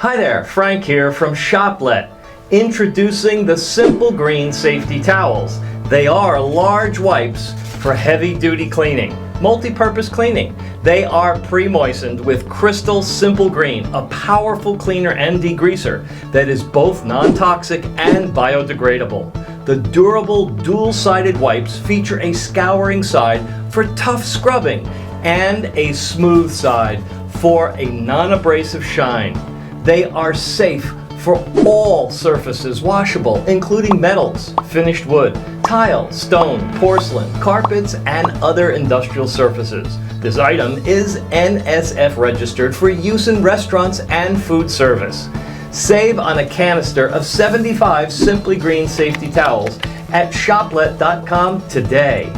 Hi there, Frank here from Shoplet. Introducing the Simple Green Safety Towels. They are large wipes for heavy-duty cleaning, multi-purpose cleaning. They are pre-moistened with Crystal Simple Green, a powerful cleaner and degreaser that is both non-toxic and biodegradable. The durable dual-sided wipes feature a scouring side for tough scrubbing and a smooth side for a non-abrasive shine. They are safe for all surfaces, washable, including metals, finished wood, tile, stone, porcelain, carpets, and other industrial surfaces. This item is NSF registered for use in restaurants and food service. Save on a canister of 75 Simply Green safety towels at Shoplet.com today.